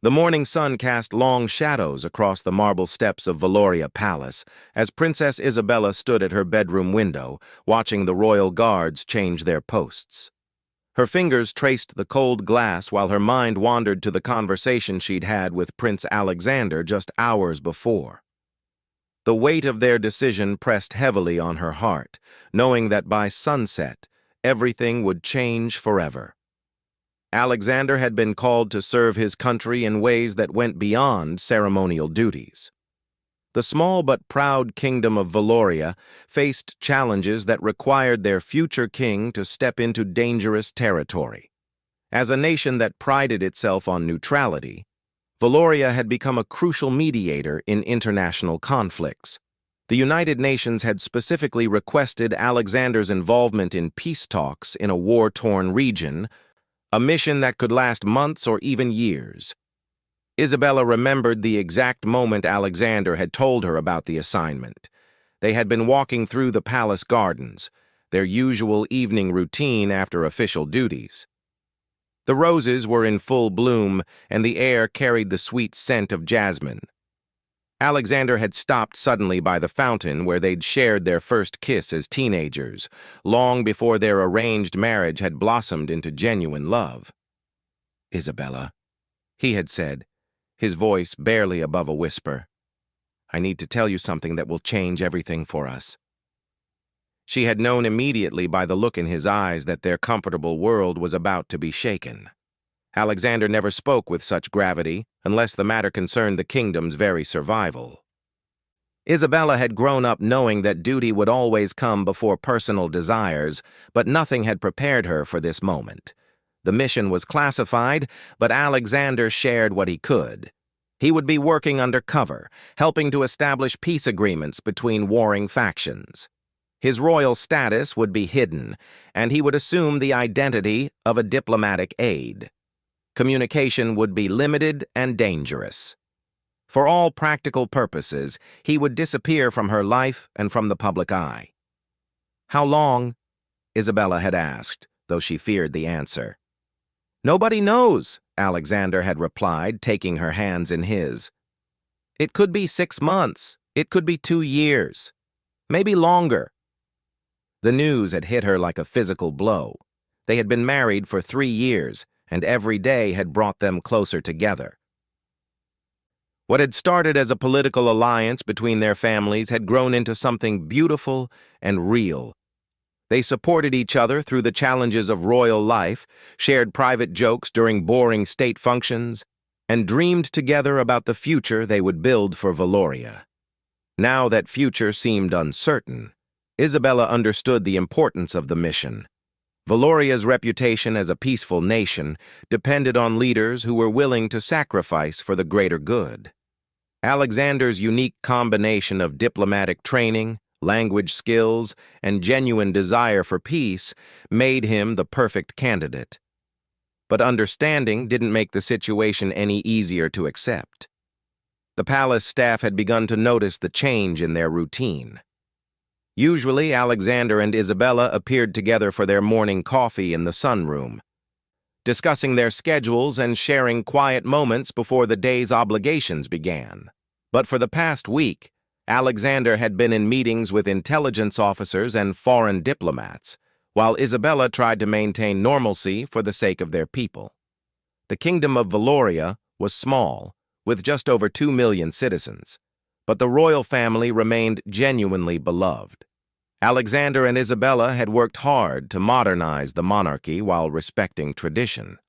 The morning sun cast long shadows across the marble steps of Valoria Palace as Princess Isabella stood at her bedroom window, watching the royal guards change their posts. Her fingers traced the cold glass while her mind wandered to the conversation she'd had with Prince Alexander just hours before. The weight of their decision pressed heavily on her heart, knowing that by sunset, everything would change forever. Alexander had been called to serve his country in ways that went beyond ceremonial duties. The small but proud kingdom of Valoria faced challenges that required their future king to step into dangerous territory. As a nation that prided itself on neutrality, Valoria had become a crucial mediator in international conflicts. The United Nations had specifically requested Alexander's involvement in peace talks in a war-torn region, a mission that could last months or even years. Isabella remembered the exact moment Alexander had told her about the assignment. They had been walking through the palace gardens, their usual evening routine after official duties. The roses were in full bloom, and the air carried the sweet scent of jasmine. Alexander had stopped suddenly by the fountain where they'd shared their first kiss as teenagers, long before their arranged marriage had blossomed into genuine love. "Isabella," he had said, his voice barely above a whisper, "I need to tell you something that will change everything for us." She had known immediately by the look in his eyes that their comfortable world was about to be shaken. Alexander never spoke with such gravity unless the matter concerned the kingdom's very survival. Isabella had grown up knowing that duty would always come before personal desires, but nothing had prepared her for this moment. The mission was classified, but Alexander shared what he could. He would be working undercover, helping to establish peace agreements between warring factions. His royal status would be hidden, and he would assume the identity of a diplomatic aide. Communication would be limited and dangerous. For all practical purposes, he would disappear from her life and from the public eye. "How long?" Isabella had asked, though she feared the answer. "Nobody knows," Alexander had replied, taking her hands in his. "It could be 6 months. It could be 2 years. Maybe longer." The news had hit her like a physical blow. They had been married for 3 years, and every day had brought them closer together. What had started as a political alliance between their families had grown into something beautiful and real. They supported each other through the challenges of royal life, shared private jokes during boring state functions, and dreamed together about the future they would build for Valoria. Now that future seemed uncertain, Isabella understood the importance of the mission. Valoria's reputation as a peaceful nation depended on leaders who were willing to sacrifice for the greater good. Alexander's unique combination of diplomatic training, language skills, and genuine desire for peace made him the perfect candidate. But understanding didn't make the situation any easier to accept. The palace staff had begun to notice the change in their routine. Usually, Alexander and Isabella appeared together for their morning coffee in the sunroom, discussing their schedules and sharing quiet moments before the day's obligations began. But for the past week, Alexander had been in meetings with intelligence officers and foreign diplomats, while Isabella tried to maintain normalcy for the sake of their people. The kingdom of Valoria was small, with just over 2 million citizens, but the royal family remained genuinely beloved. Alexander and Isabella had worked hard to modernize the monarchy while respecting tradition.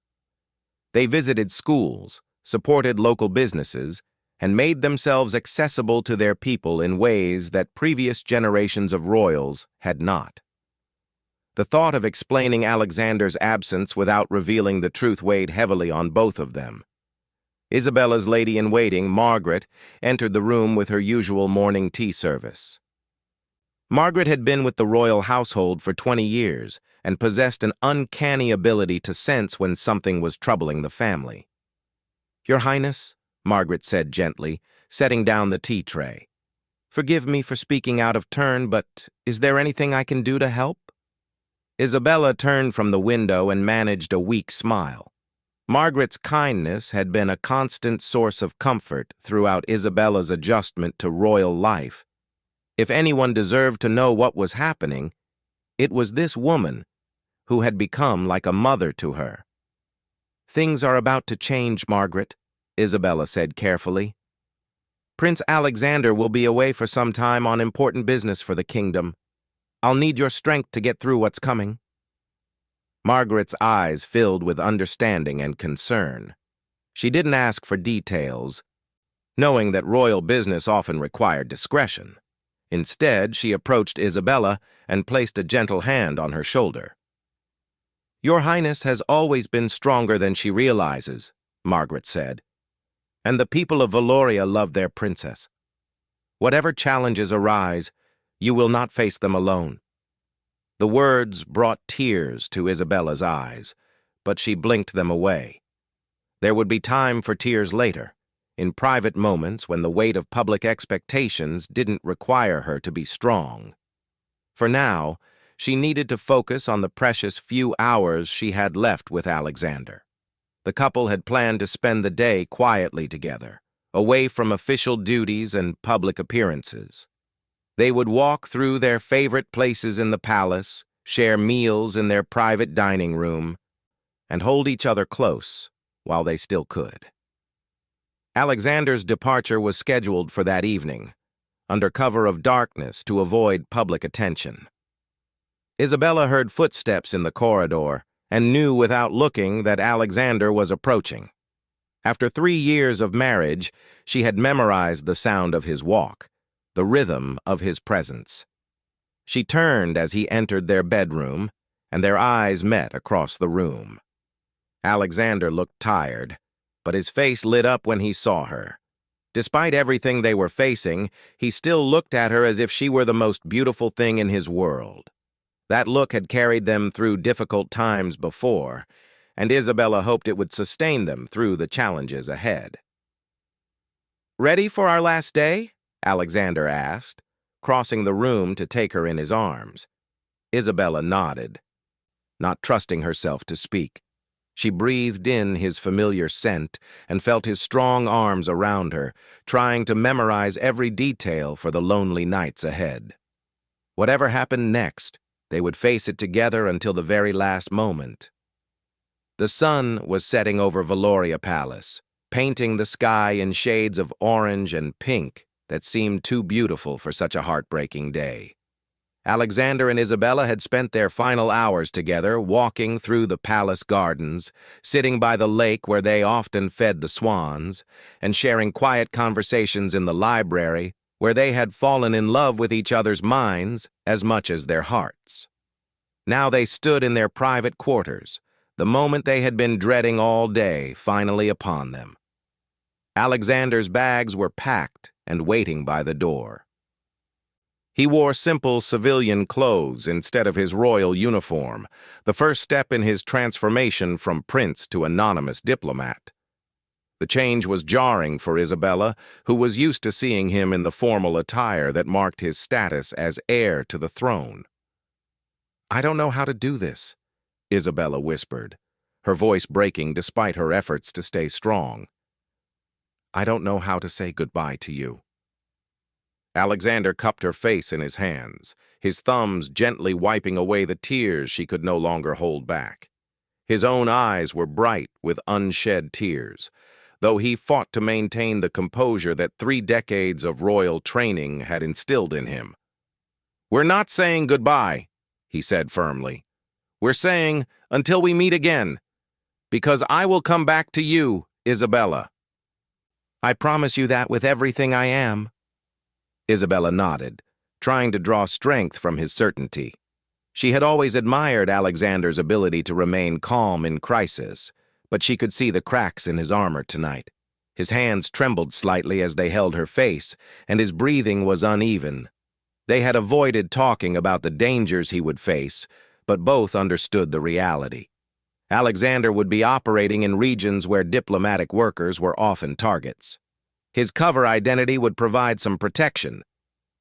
They visited schools, supported local businesses, and made themselves accessible to their people in ways that previous generations of royals had not. The thought of explaining Alexander's absence without revealing the truth weighed heavily on both of them. Isabella's lady-in-waiting, Margaret, entered the room with her usual morning tea service. Margaret had been with the royal household for 20 years and possessed an uncanny ability to sense when something was troubling the family. "Your Highness," Margaret said gently, setting down the tea tray. "Forgive me for speaking out of turn, but is there anything I can do to help?" Isabella turned from the window and managed a weak smile. Margaret's kindness had been a constant source of comfort throughout Isabella's adjustment to royal life. If anyone deserved to know what was happening, it was this woman, who had become like a mother to her. "Things are about to change, Margaret," Isabella said carefully. "Prince Alexander will be away for some time on important business for the kingdom. I'll need your strength to get through what's coming." Margaret's eyes filled with understanding and concern. She didn't ask for details, knowing that royal business often required discretion. Instead, she approached Isabella and placed a gentle hand on her shoulder. "Your Highness has always been stronger than she realizes," Margaret said, "and the people of Valoria love their princess. Whatever challenges arise, you will not face them alone." The words brought tears to Isabella's eyes, but she blinked them away. There would be time for tears later, in private moments when the weight of public expectations didn't require her to be strong. For now, she needed to focus on the precious few hours she had left with Alexander. The couple had planned to spend the day quietly together, away from official duties and public appearances. They would walk through their favorite places in the palace, share meals in their private dining room, and hold each other close while they still could. Alexander's departure was scheduled for that evening, under cover of darkness to avoid public attention. Isabella heard footsteps in the corridor and knew without looking that Alexander was approaching. After 3 years of marriage, she had memorized the sound of his walk, the rhythm of his presence. She turned as he entered their bedroom, and their eyes met across the room. Alexander looked tired, but his face lit up when he saw her. Despite everything they were facing, he still looked at her as if she were the most beautiful thing in his world. That look had carried them through difficult times before, and Isabella hoped it would sustain them through the challenges ahead. "Ready for our last day?" Alexander asked, crossing the room to take her in his arms. Isabella nodded, not trusting herself to speak. She breathed in his familiar scent and felt his strong arms around her, trying to memorize every detail for the lonely nights ahead. Whatever happened next, they would face it together until the very last moment. The sun was setting over Valoria Palace, painting the sky in shades of orange and pink that seemed too beautiful for such a heartbreaking day. Alexander and Isabella had spent their final hours together, walking through the palace gardens, sitting by the lake where they often fed the swans, and sharing quiet conversations in the library where they had fallen in love with each other's minds as much as their hearts. Now they stood in their private quarters, the moment they had been dreading all day finally upon them. Alexander's bags were packed and waiting by the door. He wore simple civilian clothes instead of his royal uniform, the first step in his transformation from prince to anonymous diplomat. The change was jarring for Isabella, who was used to seeing him in the formal attire that marked his status as heir to the throne. "I don't know how to do this," Isabella whispered, her voice breaking despite her efforts to stay strong. "I don't know how to say goodbye to you." Alexander cupped her face in his hands, his thumbs gently wiping away the tears she could no longer hold back. His own eyes were bright with unshed tears, though he fought to maintain the composure that 3 decades of royal training had instilled in him. "We're not saying goodbye," he said firmly. "We're saying until we meet again, because I will come back to you, Isabella." "I promise you that with everything I am." Isabella nodded, trying to draw strength from his certainty. She had always admired Alexander's ability to remain calm in crisis, but she could see the cracks in his armor tonight. His hands trembled slightly as they held her face, and his breathing was uneven. They had avoided talking about the dangers he would face, but both understood the reality. Alexander would be operating in regions where diplomatic workers were often targets. His cover identity would provide some protection,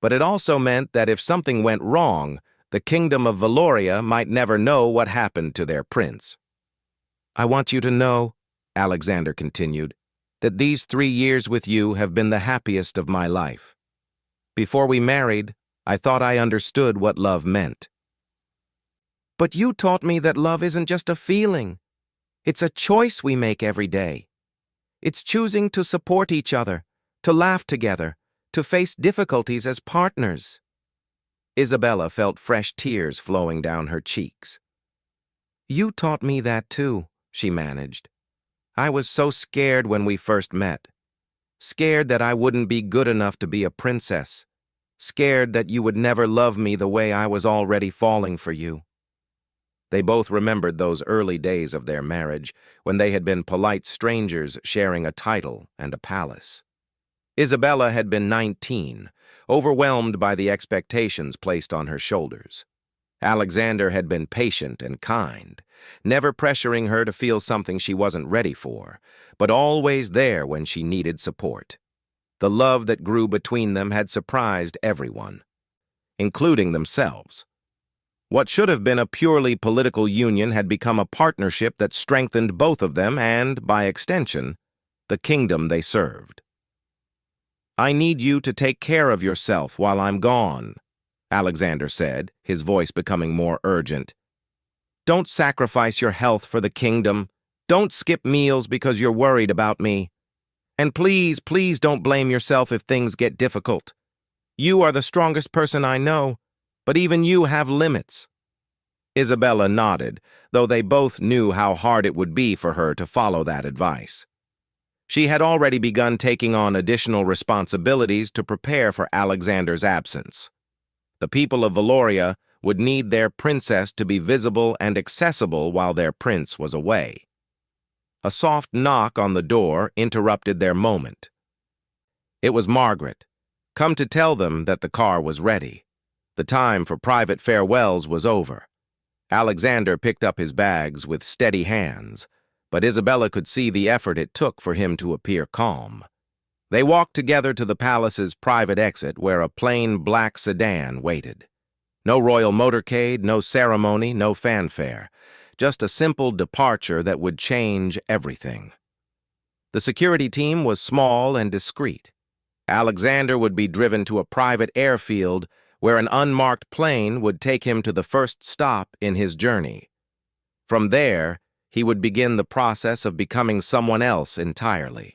but it also meant that if something went wrong, the kingdom of Valoria might never know what happened to their prince. "I want you to know," Alexander continued, that these 3 years with you have been the happiest of my life. Before we married, I thought I understood what love meant. But you taught me that love isn't just a feeling. It's a choice we make every day. It's choosing to support each other, to laugh together, to face difficulties as partners. Isabella felt fresh tears flowing down her cheeks. You taught me that too, she managed. I was so scared when we first met. Scared that I wouldn't be good enough to be a princess. Scared that you would never love me the way I was already falling for you. They both remembered those early days of their marriage, when they had been polite strangers sharing a title and a palace. Isabella had been 19, overwhelmed by the expectations placed on her shoulders. Alexander had been patient and kind, never pressuring her to feel something she wasn't ready for, but always there when she needed support. The love that grew between them had surprised everyone, including themselves. What should have been a purely political union had become a partnership that strengthened both of them and, by extension, the kingdom they served. I need you to take care of yourself while I'm gone, Alexander said, his voice becoming more urgent. Don't sacrifice your health for the kingdom. Don't skip meals because you're worried about me. And please, please don't blame yourself if things get difficult. You are the strongest person I know, but even you have limits. Isabella nodded, though they both knew how hard it would be for her to follow that advice. She had already begun taking on additional responsibilities to prepare for Alexander's absence. The people of Valoria would need their princess to be visible and accessible while their prince was away. A soft knock on the door interrupted their moment. It was Margaret, come to tell them that the car was ready. The time for private farewells was over. Alexander picked up his bags with steady hands, but Isabella could see the effort it took for him to appear calm. They walked together to the palace's private exit where a plain black sedan waited. No royal motorcade, no ceremony, no fanfare. Just a simple departure that would change everything. The security team was small and discreet. Alexander would be driven to a private airfield where an unmarked plane would take him to the first stop in his journey. From there, he would begin the process of becoming someone else entirely.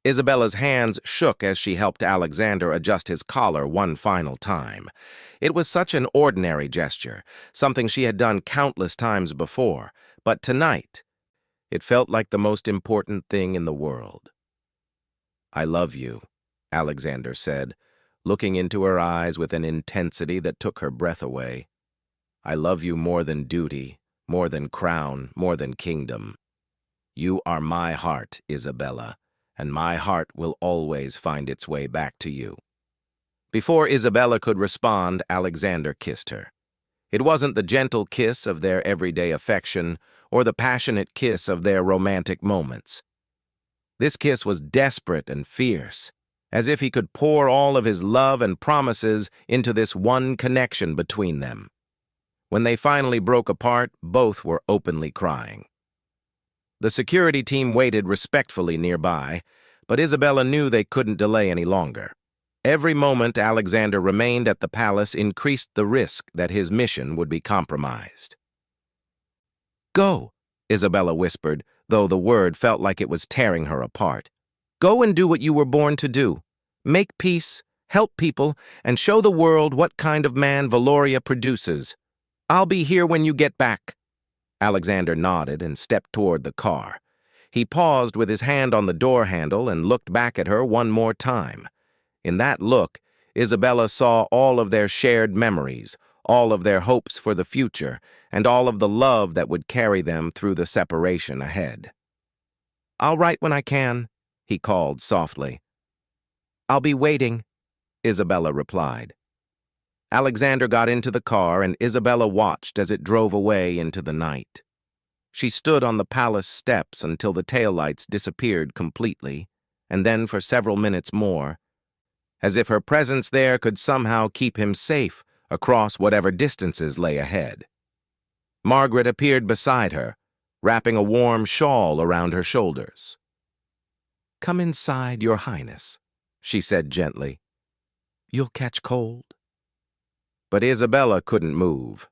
Isabella's hands shook as she helped Alexander adjust his collar one final time. It was such an ordinary gesture, something she had done countless times before, but tonight, it felt like the most important thing in the world. I love you, Alexander said, looking into her eyes with an intensity that took her breath away. I love you more than duty, more than crown, more than kingdom. You are my heart, Isabella, and my heart will always find its way back to you. Before Isabella could respond, Alexander kissed her. It wasn't the gentle kiss of their everyday affection or the passionate kiss of their romantic moments. This kiss was desperate and fierce, as if he could pour all of his love and promises into this one connection between them. When they finally broke apart, both were openly crying. The security team waited respectfully nearby, but Isabella knew they couldn't delay any longer. Every moment Alexander remained at the palace increased the risk that his mission would be compromised. Go, Isabella whispered, though the word felt like it was tearing her apart. Go and do what you were born to do. Make peace, help people, and show the world what kind of man Valoria produces. I'll be here when you get back. Alexander nodded and stepped toward the car. He paused with his hand on the door handle and looked back at her one more time. In that look, Isabella saw all of their shared memories, all of their hopes for the future, and all of the love that would carry them through the separation ahead. I'll write when I can, he called softly. I'll be waiting, Isabella replied. Alexander got into the car and Isabella watched as it drove away into the night. She stood on the palace steps until the taillights disappeared completely, and then for several minutes more, as if her presence there could somehow keep him safe across whatever distances lay ahead. Margaret appeared beside her, wrapping a warm shawl around her shoulders. "Come inside, Your Highness," she said gently. "You'll catch cold." But Isabella couldn't move.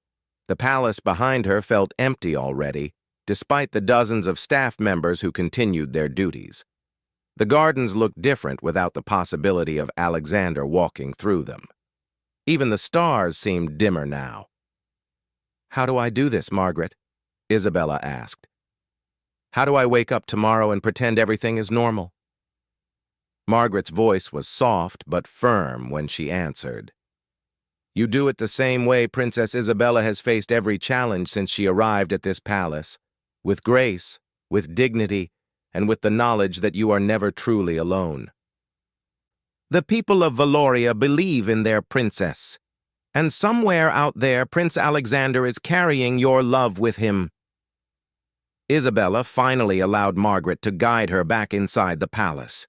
The palace behind her felt empty already, despite the dozens of staff members who continued their duties. The gardens looked different without the possibility of Alexander walking through them. Even the stars seemed dimmer now. "How do I do this, Margaret?" Isabella asked. "How do I wake up tomorrow and pretend everything is normal?" Margaret's voice was soft but firm when she answered. "You do it the same way Princess Isabella has faced every challenge since she arrived at this palace, with grace, with dignity, and with the knowledge that you are never truly alone. The people of Valoria believe in their princess, and somewhere out there Prince Alexander is carrying your love with him." Isabella finally allowed Margaret to guide her back inside the palace.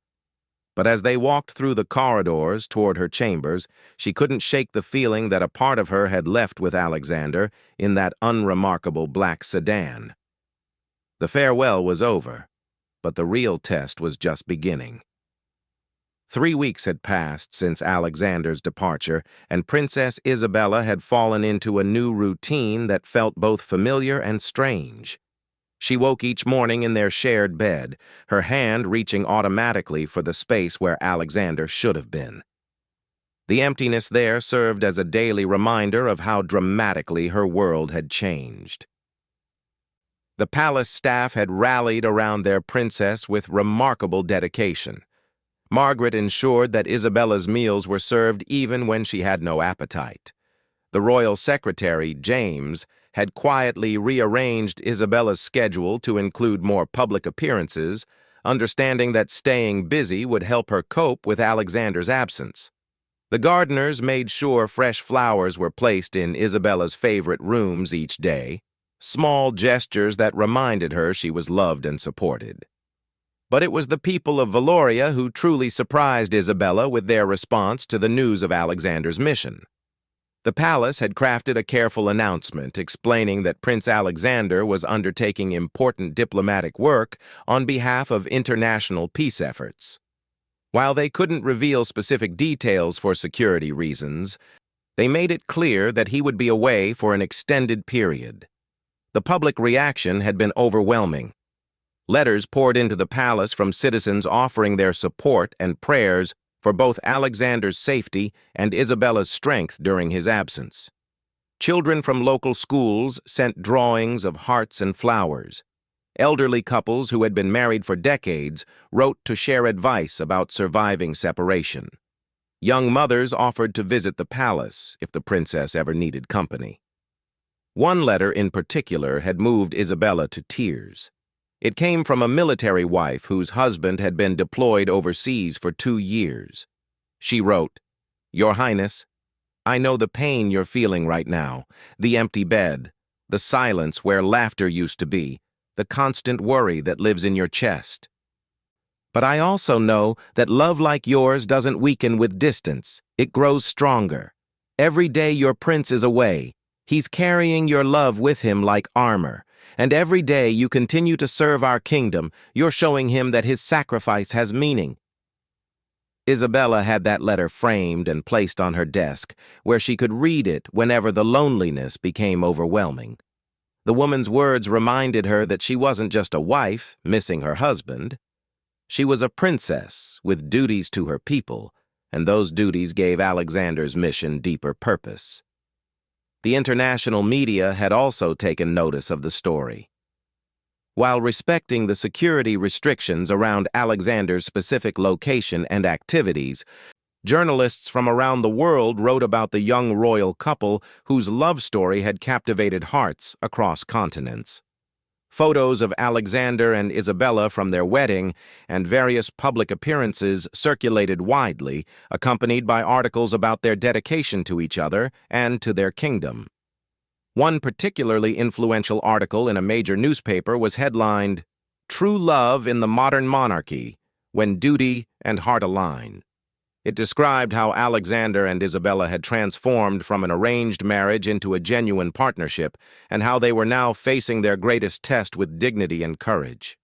But as they walked through the corridors toward her chambers, she couldn't shake the feeling that a part of her had left with Alexander in that unremarkable black sedan. The farewell was over, but the real test was just beginning. 3 weeks had passed since Alexander's departure, and Princess Isabella had fallen into a new routine that felt both familiar and strange. She woke each morning in their shared bed, her hand reaching automatically for the space where Alexander should have been. The emptiness there served as a daily reminder of how dramatically her world had changed. The palace staff had rallied around their princess with remarkable dedication. Margaret ensured that Isabella's meals were served even when she had no appetite. The royal secretary, James, had quietly rearranged Isabella's schedule to include more public appearances, understanding that staying busy would help her cope with Alexander's absence. The gardeners made sure fresh flowers were placed in Isabella's favorite rooms each day, small gestures that reminded her she was loved and supported. But it was the people of Valoria who truly surprised Isabella with their response to the news of Alexander's mission. The palace had crafted a careful announcement explaining that Prince Alexander was undertaking important diplomatic work on behalf of international peace efforts. While they couldn't reveal specific details for security reasons, they made it clear that he would be away for an extended period. The public reaction had been overwhelming. Letters poured into the palace from citizens offering their support and prayers for both Alexander's safety and Isabella's strength during his absence. Children from local schools sent drawings of hearts and flowers. Elderly couples who had been married for decades wrote to share advice about surviving separation. Young mothers offered to visit the palace if the princess ever needed company. One letter in particular had moved Isabella to tears. It came from a military wife whose husband had been deployed overseas for 2 years. She wrote, "Your Highness, I know the pain you're feeling right now, the empty bed, the silence where laughter used to be, the constant worry that lives in your chest. But I also know that love like yours doesn't weaken with distance, it grows stronger. Every day your prince is away, he's carrying your love with him like armor. And every day you continue to serve our kingdom, you're showing him that his sacrifice has meaning." Isabella had that letter framed and placed on her desk, where she could read it whenever the loneliness became overwhelming. The woman's words reminded her that she wasn't just a wife missing her husband. She was a princess with duties to her people, and those duties gave Alexander's mission deeper purpose. The international media had also taken notice of the story. While respecting the security restrictions around Alexander's specific location and activities, journalists from around the world wrote about the young royal couple whose love story had captivated hearts across continents. Photos of Alexander and Isabella from their wedding and various public appearances circulated widely, accompanied by articles about their dedication to each other and to their kingdom. One particularly influential article in a major newspaper was headlined, "True Love in the Modern Monarchy, When Duty and Heart Align." It described how Alexander and Isabella had transformed from an arranged marriage into a genuine partnership, and how they were now facing their greatest test with dignity and courage.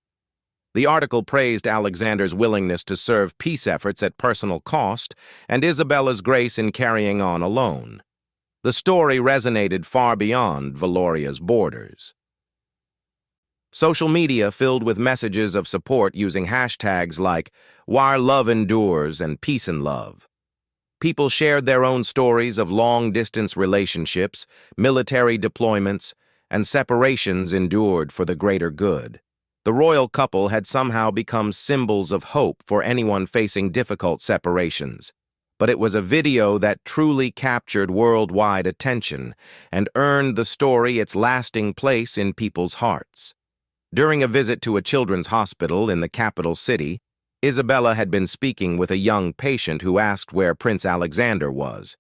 The article praised Alexander's willingness to serve peace efforts at personal cost and Isabella's grace in carrying on alone. The story resonated far beyond Valoria's borders. Social media filled with messages of support using hashtags like "While Love Endures" and "Peace and Love." People shared their own stories of long-distance relationships, military deployments, and separations endured for the greater good. The royal couple had somehow become symbols of hope for anyone facing difficult separations. But it was a video that truly captured worldwide attention and earned the story its lasting place in people's hearts. During a visit to a children's hospital in the capital city, Isabella had been speaking with a young patient who asked where Prince Alexander was.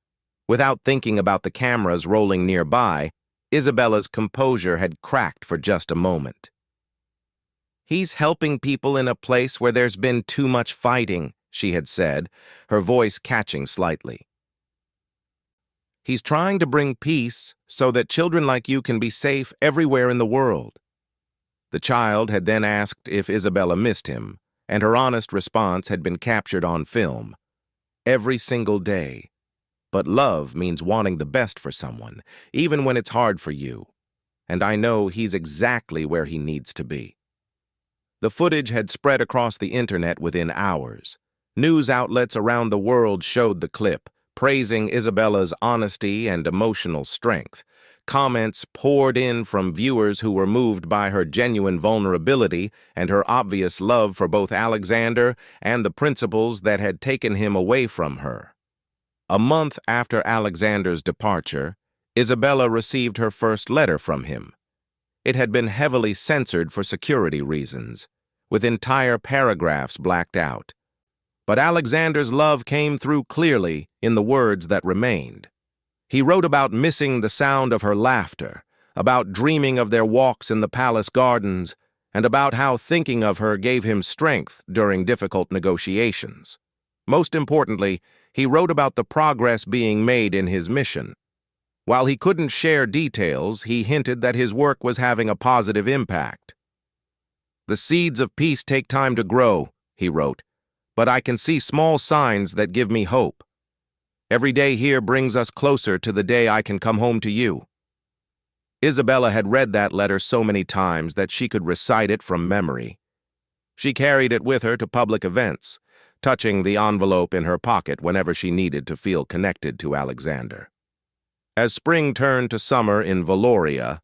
Without thinking about the cameras rolling nearby, Isabella's composure had cracked for just a moment. "He's helping people in a place where there's been too much fighting," she had said, her voice catching slightly. "He's trying to bring peace so that children like you can be safe everywhere in the world." The child had then asked if Isabella missed him, and her honest response had been captured on film. "Every single day. But love means wanting the best for someone, even when it's hard for you. And I know he's exactly where he needs to be." The footage had spread across the internet within hours. News outlets around the world showed the clip, praising Isabella's honesty and emotional strength. Comments poured in from viewers who were moved by her genuine vulnerability and her obvious love for both Alexander and the principles that had taken him away from her. A month after Alexander's departure, Isabella received her first letter from him. It had been heavily censored for security reasons, with entire paragraphs blacked out. But Alexander's love came through clearly in the words that remained. He wrote about missing the sound of her laughter, about dreaming of their walks in the palace gardens, and about how thinking of her gave him strength during difficult negotiations. Most importantly, he wrote about the progress being made in his mission. While he couldn't share details, he hinted that his work was having a positive impact. "The seeds of peace take time to grow," he wrote, "but I can see small signs that give me hope. Every day here brings us closer to the day I can come home to you." Isabella had read that letter so many times that she could recite it from memory. She carried it with her to public events, touching the envelope in her pocket whenever she needed to feel connected to Alexander. As spring turned to summer in Valoria,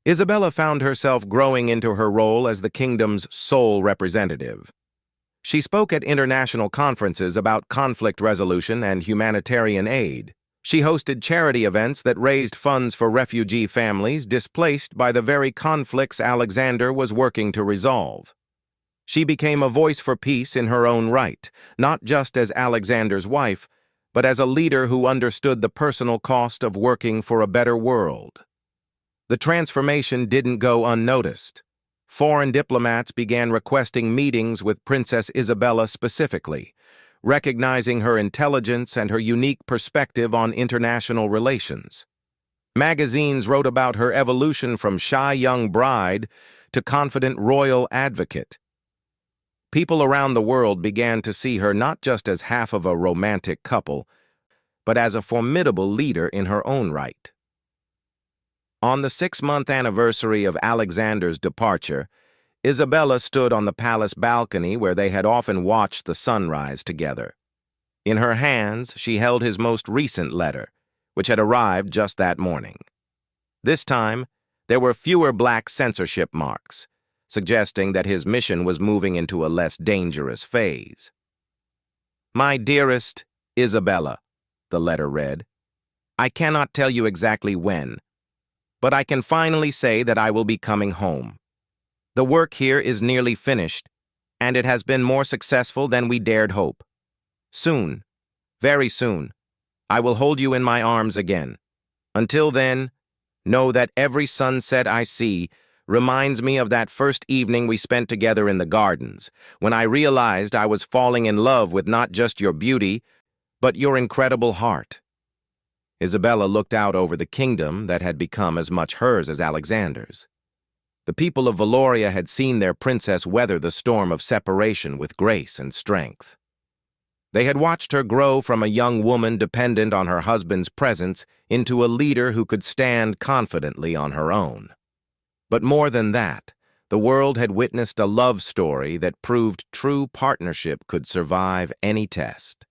Isabella found herself growing into her role as the kingdom's sole representative. She spoke at international conferences about conflict resolution and humanitarian aid. She hosted charity events that raised funds for refugee families displaced by the very conflicts Alexander was working to resolve. She became a voice for peace in her own right, not just as Alexander's wife, but as a leader who understood the personal cost of working for a better world. The transformation didn't go unnoticed. Foreign diplomats began requesting meetings with Princess Isabella specifically, recognizing her intelligence and her unique perspective on international relations. Magazines wrote about her evolution from shy young bride to confident royal advocate. People around the world began to see her not just as half of a romantic couple, but as a formidable leader in her own right. On the 6-month anniversary of Alexander's departure, Isabella stood on the palace balcony where they had often watched the sunrise together. In her hands, she held his most recent letter, which had arrived just that morning. This time, there were fewer black censorship marks, suggesting that his mission was moving into a less dangerous phase. "My dearest Isabella," the letter read, "I cannot tell you exactly when, but I can finally say that I will be coming home. The work here is nearly finished, and it has been more successful than we dared hope. Soon, very soon, I will hold you in my arms again. Until then, know that every sunset I see reminds me of that first evening we spent together in the gardens, when I realized I was falling in love with not just your beauty, but your incredible heart." Isabella looked out over the kingdom that had become as much hers as Alexander's. The people of Valoria had seen their princess weather the storm of separation with grace and strength. They had watched her grow from a young woman dependent on her husband's presence into a leader who could stand confidently on her own. But more than that, the world had witnessed a love story that proved true partnership could survive any test.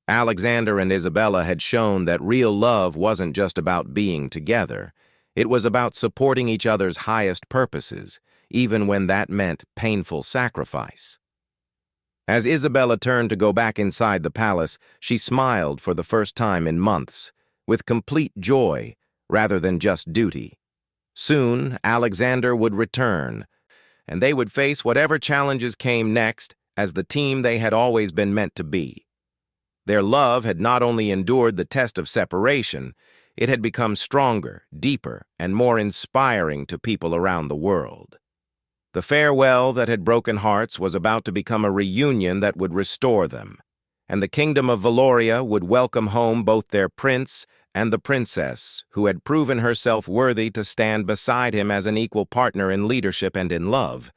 Alexander and Isabella had shown that real love wasn't just about being together. It was about supporting each other's highest purposes, even when that meant painful sacrifice. As Isabella turned to go back inside the palace, she smiled for the first time in months, with complete joy rather than just duty. Soon, Alexander would return, and they would face whatever challenges came next as the team they had always been meant to be. Their love had not only endured the test of separation, it had become stronger, deeper, and more inspiring to people around the world. The farewell that had broken hearts was about to become a reunion that would restore them, and the kingdom of Valoria would welcome home both their prince and the princess, who had proven herself worthy to stand beside him as an equal partner in leadership and in love.